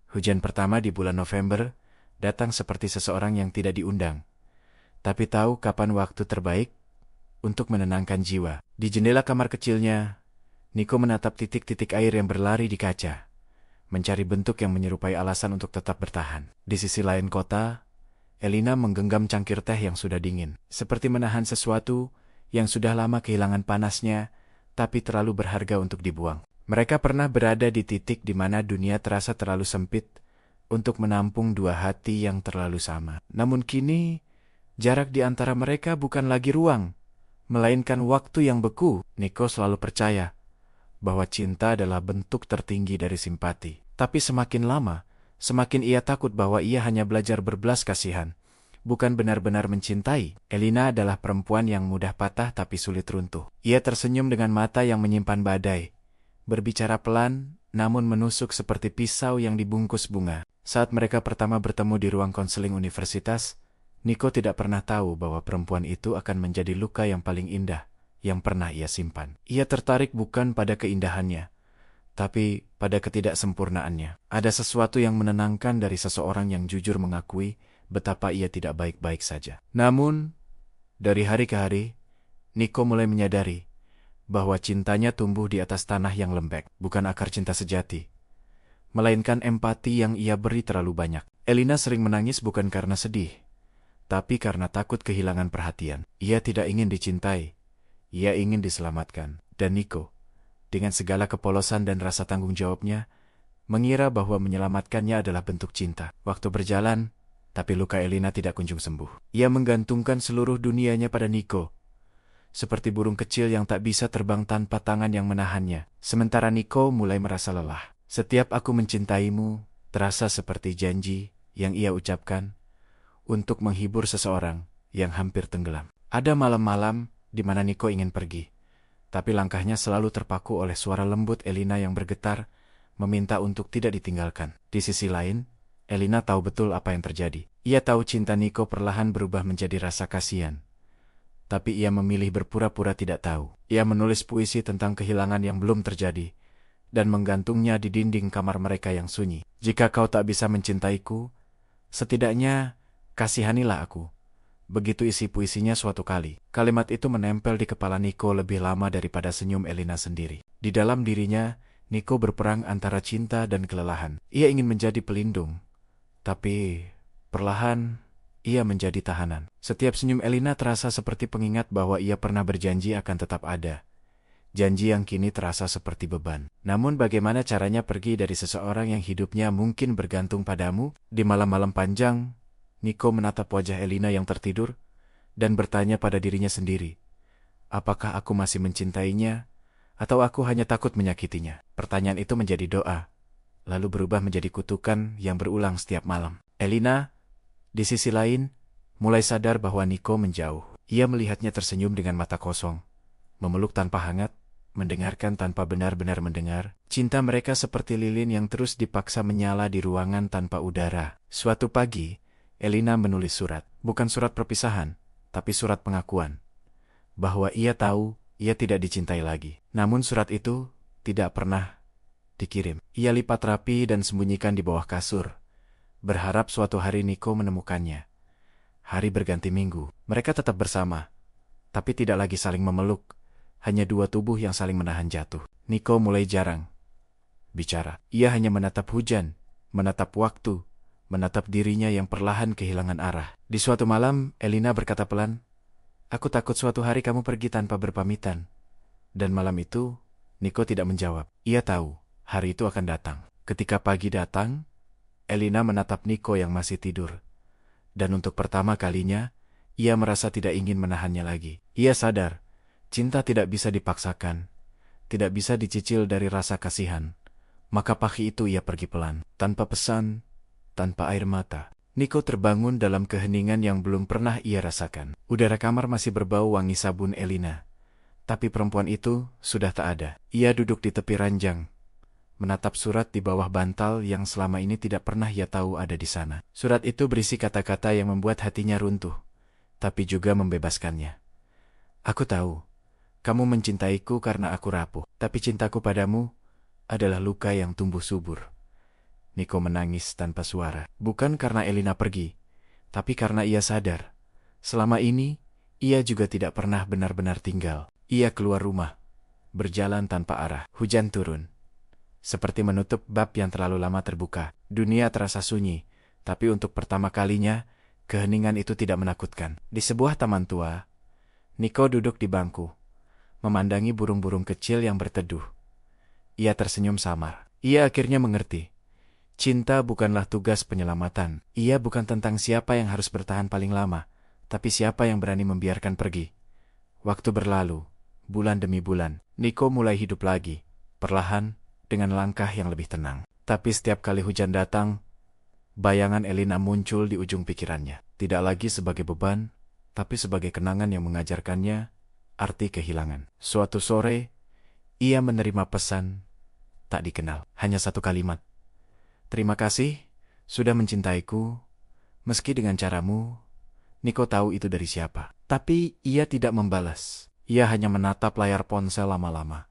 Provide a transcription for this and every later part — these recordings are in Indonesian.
Hujan pertama di bulan November datang seperti seseorang yang tidak diundang, tapi tahu kapan waktu terbaik untuk menenangkan jiwa. Di jendela kamar kecilnya, Nico menatap titik-titik air yang berlari di kaca, mencari bentuk yang menyerupai alasan untuk tetap bertahan. Di sisi lain kota, Elina menggenggam cangkir teh yang sudah dingin, seperti menahan sesuatu yang sudah lama kehilangan panasnya, tapi terlalu berharga untuk dibuang. Mereka pernah berada di titik di mana dunia terasa terlalu sempit untuk menampung dua hati yang terlalu sama. Namun kini, jarak di antara mereka bukan lagi ruang, melainkan waktu yang beku. Nico selalu percaya bahwa cinta adalah bentuk tertinggi dari simpati. Tapi semakin lama, semakin ia takut bahwa ia hanya belajar berbelas kasihan, bukan benar-benar mencintai. Elina adalah perempuan yang mudah patah tapi sulit runtuh. Ia tersenyum dengan mata yang menyimpan badai, berbicara pelan, namun menusuk seperti pisau yang dibungkus bunga. Saat mereka pertama bertemu di ruang konseling universitas, Nico tidak pernah tahu bahwa perempuan itu akan menjadi luka yang paling indah yang pernah ia simpan. Ia tertarik bukan pada keindahannya, tapi pada ketidaksempurnaannya. Ada sesuatu yang menenangkan dari seseorang yang jujur mengakui betapa ia tidak baik-baik saja. Namun, dari hari ke hari, Nico mulai menyadari bahwa cintanya tumbuh di atas tanah yang lembek, bukan akar cinta sejati, melainkan empati yang ia beri terlalu banyak. Elina sering menangis bukan karena sedih, tapi karena takut kehilangan perhatian. Ia tidak ingin dicintai, ia ingin diselamatkan. Dan Nico, dengan segala kepolosan dan rasa tanggung jawabnya, mengira bahwa menyelamatkannya adalah bentuk cinta. Waktu berjalan, tapi luka Elina tidak kunjung sembuh. Ia menggantungkan seluruh dunianya pada Nico, seperti burung kecil yang tak bisa terbang tanpa tangan yang menahannya. Sementara Nico mulai merasa lelah. Setiap aku mencintaimu terasa seperti janji yang ia ucapkan untuk menghibur seseorang yang hampir tenggelam. Ada malam-malam di mana Nico ingin pergi, tapi langkahnya selalu terpaku oleh suara lembut Elina yang bergetar, meminta untuk tidak ditinggalkan. Di sisi lain, Elina tahu betul apa yang terjadi. Ia tahu cinta Nico perlahan berubah menjadi rasa kasihan, tapi ia memilih berpura-pura tidak tahu. Ia menulis puisi tentang kehilangan yang belum terjadi, dan menggantungnya di dinding kamar mereka yang sunyi. Jika kau tak bisa mencintaiku, setidaknya kasihanilah aku. Begitu isi puisinya suatu kali. Kalimat itu menempel di kepala Nico lebih lama daripada senyum Elina sendiri. Di dalam dirinya, Nico berperang antara cinta dan kelelahan. Ia ingin menjadi pelindung, tapi perlahan ia menjadi tahanan. Setiap senyum Elina terasa seperti pengingat bahwa ia pernah berjanji akan tetap ada. Janji yang kini terasa seperti beban. Namun bagaimana caranya pergi dari seseorang yang hidupnya mungkin bergantung padamu? Di malam-malam panjang, Nico menatap wajah Elina yang tertidur dan bertanya pada dirinya sendiri, apakah aku masih mencintainya atau aku hanya takut menyakitinya? Pertanyaan itu menjadi doa, lalu berubah menjadi kutukan yang berulang setiap malam. Elina, di sisi lain, mulai sadar bahwa Nico menjauh. Ia melihatnya tersenyum dengan mata kosong, memeluk tanpa hangat, mendengarkan tanpa benar-benar mendengar. Cinta mereka seperti lilin yang terus dipaksa menyala di ruangan tanpa udara. Suatu pagi, Elina menulis surat. Bukan surat perpisahan, tapi surat pengakuan bahwa ia tahu ia tidak dicintai lagi. Namun surat itu tidak pernah dikirim. Ia lipat rapi dan sembunyikan di bawah kasur, berharap suatu hari Nico menemukannya. Hari berganti minggu. Mereka tetap bersama, tapi tidak lagi saling memeluk. Hanya dua tubuh yang saling menahan jatuh. Nico mulai jarang bicara. Ia hanya menatap hujan, menatap waktu, menatap dirinya yang perlahan kehilangan arah. Di suatu malam, Elina berkata pelan, "Aku takut suatu hari kamu pergi tanpa berpamitan." Dan malam itu, Nico tidak menjawab. Ia tahu, hari itu akan datang. Ketika pagi datang, Elina menatap Nico yang masih tidur. Dan untuk pertama kalinya, ia merasa tidak ingin menahannya lagi. Ia sadar, cinta tidak bisa dipaksakan, tidak bisa dicicil dari rasa kasihan. Maka pagi itu ia pergi pelan, tanpa pesan, tanpa air mata. Nico terbangun dalam keheningan yang belum pernah ia rasakan. Udara kamar masih berbau wangi sabun Elina, tapi perempuan itu sudah tak ada. Ia duduk di tepi ranjang, menatap surat di bawah bantal yang selama ini tidak pernah ia tahu ada di sana. Surat itu berisi kata-kata yang membuat hatinya runtuh, tapi juga membebaskannya. "Aku tahu, kamu mencintaiku karena aku rapuh, tapi cintaku padamu adalah luka yang tumbuh subur." Nico menangis tanpa suara. Bukan karena Elina pergi, tapi karena ia sadar. Selama ini, ia juga tidak pernah benar-benar tinggal. Ia keluar rumah, berjalan tanpa arah. Hujan turun, seperti menutup bab yang terlalu lama terbuka. Dunia terasa sunyi, tapi untuk pertama kalinya, keheningan itu tidak menakutkan. Di sebuah taman tua, Nico duduk di bangku, memandangi burung-burung kecil yang berteduh. Ia tersenyum samar. Ia akhirnya mengerti. Cinta bukanlah tugas penyelamatan. Ia bukan tentang siapa yang harus bertahan paling lama, tapi siapa yang berani membiarkan pergi. Waktu berlalu, bulan demi bulan. Nico mulai hidup lagi, perlahan, dengan langkah yang lebih tenang. Tapi setiap kali hujan datang, bayangan Elina muncul di ujung pikirannya. Tidak lagi sebagai beban, tapi sebagai kenangan yang mengajarkannya arti kehilangan. Suatu sore, ia menerima pesan tak dikenal. Hanya satu kalimat. "Terima kasih, sudah mencintaiku, meski dengan caramu." Nico tahu itu dari siapa. Tapi ia tidak membalas. Ia hanya menatap layar ponsel lama-lama,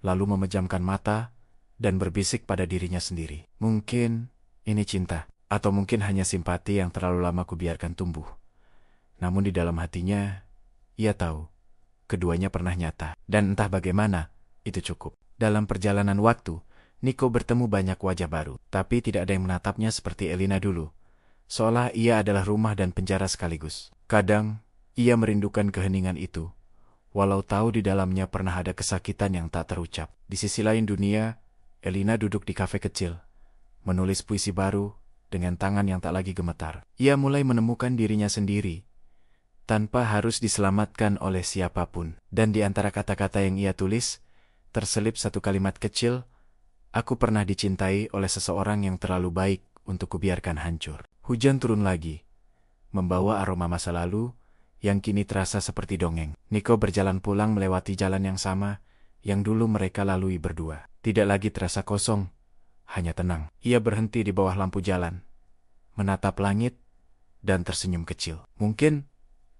lalu memejamkan mata dan berbisik pada dirinya sendiri. Mungkin ini cinta, atau mungkin hanya simpati yang terlalu lama kubiarkan tumbuh. Namun di dalam hatinya, ia tahu, keduanya pernah nyata. Dan entah bagaimana, itu cukup. Dalam perjalanan waktu, Nico bertemu banyak wajah baru, tapi tidak ada yang menatapnya seperti Elina dulu. Seolah ia adalah rumah dan penjara sekaligus. Kadang, ia merindukan keheningan itu, walau tahu di dalamnya pernah ada kesakitan yang tak terucap. Di sisi lain dunia, Elina duduk di kafe kecil, menulis puisi baru dengan tangan yang tak lagi gemetar. Ia mulai menemukan dirinya sendiri, tanpa harus diselamatkan oleh siapapun. Dan di antara kata-kata yang ia tulis, terselip satu kalimat kecil, "Aku pernah dicintai oleh seseorang yang terlalu baik untuk kubiarkan hancur." Hujan turun lagi, membawa aroma masa lalu yang kini terasa seperti dongeng. Nico berjalan pulang melewati jalan yang sama yang dulu mereka lalui berdua. Tidak lagi terasa kosong, hanya tenang. Ia berhenti di bawah lampu jalan, menatap langit, dan tersenyum kecil. Mungkin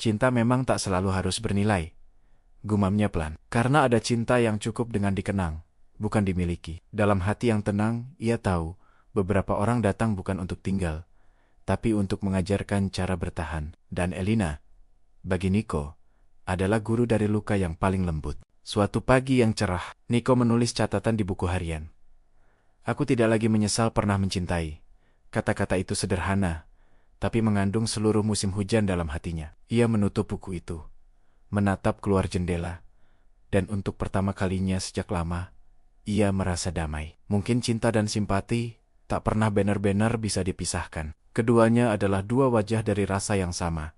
cinta memang tak selalu harus bernilai, gumamnya pelan. Karena ada cinta yang cukup dengan dikenang, bukan dimiliki. Dalam hati yang tenang, ia tahu beberapa orang datang bukan untuk tinggal, tapi untuk mengajarkan cara bertahan. Dan Elina, bagi Nico, adalah guru dari luka yang paling lembut. Suatu pagi yang cerah, Nico menulis catatan di buku harian. "Aku tidak lagi menyesal pernah mencintai." Kata-kata itu sederhana, tapi mengandung seluruh musim hujan dalam hatinya. Ia menutup buku itu, menatap keluar jendela, dan untuk pertama kalinya sejak lama, ia merasa damai. Mungkin cinta dan simpati tak pernah benar-benar bisa dipisahkan. Keduanya adalah dua wajah dari rasa yang sama,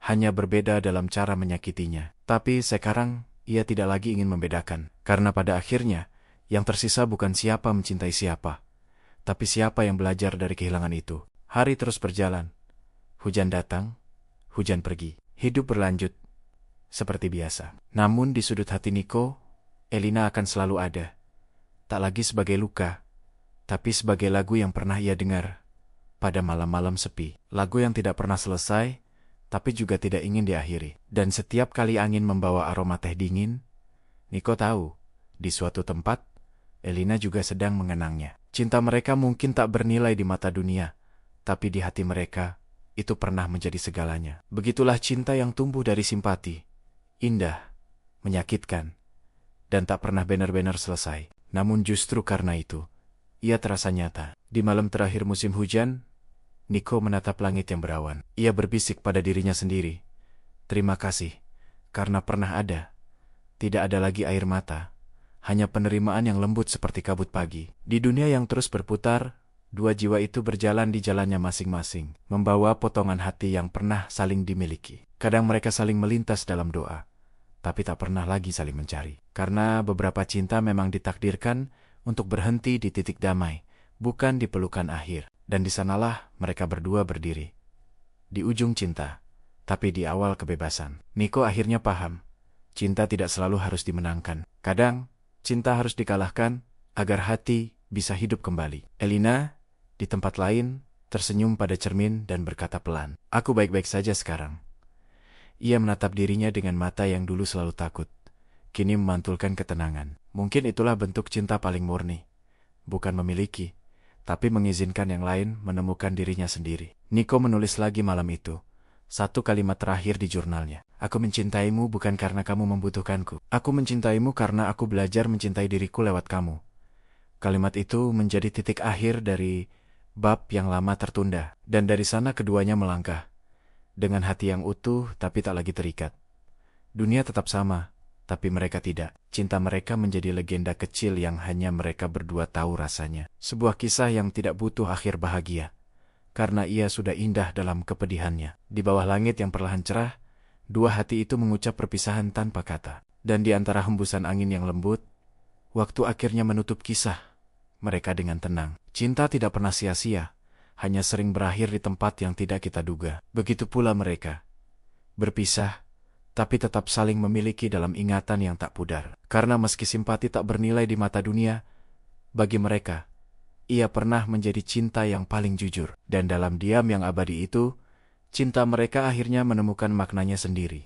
hanya berbeda dalam cara menyakitinya. Tapi sekarang, ia tidak lagi ingin membedakan, karena pada akhirnya, yang tersisa bukan siapa mencintai siapa, tapi siapa yang belajar dari kehilangan itu. Hari terus berjalan. Hujan datang, hujan pergi. Hidup berlanjut, seperti biasa. Namun di sudut hati Nico, Elina akan selalu ada. Tak lagi sebagai luka, tapi sebagai lagu yang pernah ia dengar pada malam-malam sepi. Lagu yang tidak pernah selesai, tapi juga tidak ingin diakhiri. Dan setiap kali angin membawa aroma teh dingin, Nico tahu, di suatu tempat, Elina juga sedang mengenangnya. Cinta mereka mungkin tak bernilai di mata dunia, tapi di hati mereka, itu pernah menjadi segalanya. Begitulah cinta yang tumbuh dari simpati, indah, menyakitkan, dan tak pernah benar-benar selesai. Namun justru karena itu, ia terasa nyata. Di malam terakhir musim hujan, Nico menatap langit yang berawan. Ia berbisik pada dirinya sendiri, "Terima kasih, karena pernah ada." Tidak ada lagi air mata, hanya penerimaan yang lembut seperti kabut pagi. Di dunia yang terus berputar, dua jiwa itu berjalan di jalannya masing-masing, membawa potongan hati yang pernah saling dimiliki. Kadang mereka saling melintas dalam doa, tapi tak pernah lagi saling mencari. Karena beberapa cinta memang ditakdirkan untuk berhenti di titik damai, bukan di pelukan akhir. Dan di sanalah mereka berdua berdiri. Di ujung cinta, tapi di awal kebebasan. Nico akhirnya paham, cinta tidak selalu harus dimenangkan. Kadang, cinta harus dikalahkan agar hati bisa hidup kembali. Elina, di tempat lain, tersenyum pada cermin dan berkata pelan, "Aku baik-baik saja sekarang." Ia menatap dirinya dengan mata yang dulu selalu takut, kini memantulkan ketenangan. Mungkin itulah bentuk cinta paling murni. Bukan memiliki, tapi mengizinkan yang lain menemukan dirinya sendiri. Nico menulis lagi malam itu. Satu kalimat terakhir di jurnalnya. Aku mencintaimu bukan karena kamu membutuhkanku. Aku mencintaimu karena aku belajar mencintai diriku lewat kamu. Kalimat itu menjadi titik akhir dari bab yang lama tertunda. Dan dari sana keduanya melangkah. Dengan hati yang utuh tapi tak lagi terikat. Dunia tetap sama, tapi mereka tidak. Cinta mereka menjadi legenda kecil yang hanya mereka berdua tahu rasanya. Sebuah kisah yang tidak butuh akhir bahagia. Karena ia sudah indah dalam kepedihannya. Di bawah langit yang perlahan cerah, dua hati itu mengucap perpisahan tanpa kata. Dan di antara hembusan angin yang lembut, waktu akhirnya menutup kisah mereka dengan tenang. Cinta tidak pernah sia-sia, hanya sering berakhir di tempat yang tidak kita duga. Begitu pula mereka. Berpisah, tapi tetap saling memiliki dalam ingatan yang tak pudar. Karena meski simpati tak bernilai di mata dunia, bagi mereka, ia pernah menjadi cinta yang paling jujur. Dan dalam diam yang abadi itu, cinta mereka akhirnya menemukan maknanya sendiri.